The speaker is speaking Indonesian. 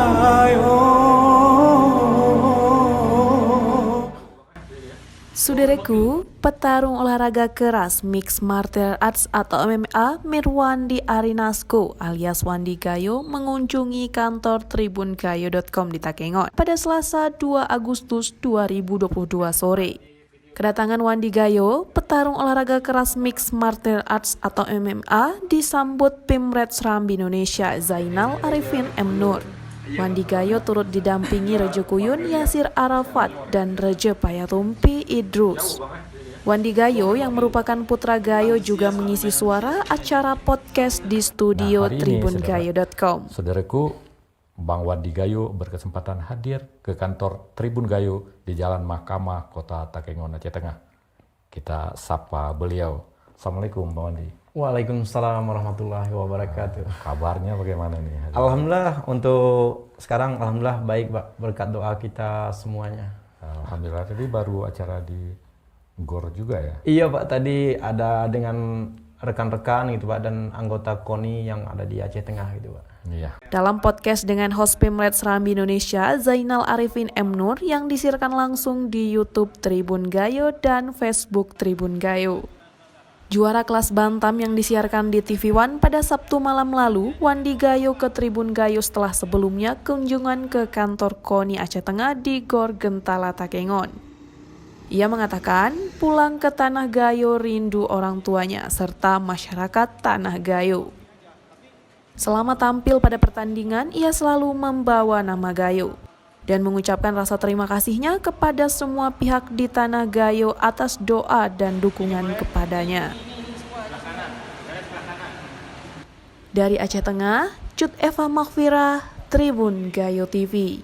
Gayo. Saudaraku, petarung olahraga keras Mixed Martial Arts atau MMA Mirwandi Arinasko alias Wandi Gayo mengunjungi kantor tribungayo.com di Takengon pada Selasa 2 Agustus 2022 sore. Kedatangan Wandi Gayo, petarung olahraga keras Mixed Martial Arts atau MMA, disambut Pimret Serambi Indonesia Zainal Arifin M. Nur. Wandi Gayo turut didampingi Rejo Kuyun, Yasir Arafat, dan Rejo Payatumpi Idrus. Wandi Gayo yang merupakan putra Gayo juga mengisi suara acara podcast di studio tribungayo.com. Saudaraku, Bang Wandi Gayo berkesempatan hadir ke kantor Tribun Gayo di Jalan Mahkamah Kota Takengon, Aceh Tengah. Kita sapa beliau. Assalamualaikum Bang Wandi. Waalaikumsalam warahmatullahi wabarakatuh. Kabarnya bagaimana nih? Alhamdulillah untuk sekarang alhamdulillah baik Pak, berkat doa kita semuanya. Alhamdulillah, tadi baru acara di GOR juga ya? Iya Pak, tadi ada dengan rekan-rekan gitu Pak dan anggota KONI yang ada di Aceh Tengah gitu Pak. Iya. Dalam podcast dengan host Pimret Serambi Indonesia Zainal Arifin M. Nur yang disiarkan langsung di YouTube Tribun Gayo dan Facebook Tribun Gayo. Juara kelas bantam yang disiarkan di TV One pada Sabtu malam lalu, Wandi Gayo ke Tribun Gayo setelah sebelumnya kunjungan ke kantor KONI Aceh Tengah di Gor Gentala Takengon. Ia mengatakan pulang ke Tanah Gayo rindu orang tuanya serta masyarakat Tanah Gayo. Selama tampil pada pertandingan, ia selalu membawa nama Gayo dan mengucapkan rasa terima kasihnya kepada semua pihak di Tanah Gayo atas doa dan dukungan kepadanya. Dari Aceh Tengah, Cut Eva Maghfirah, Tribun Gayo TV.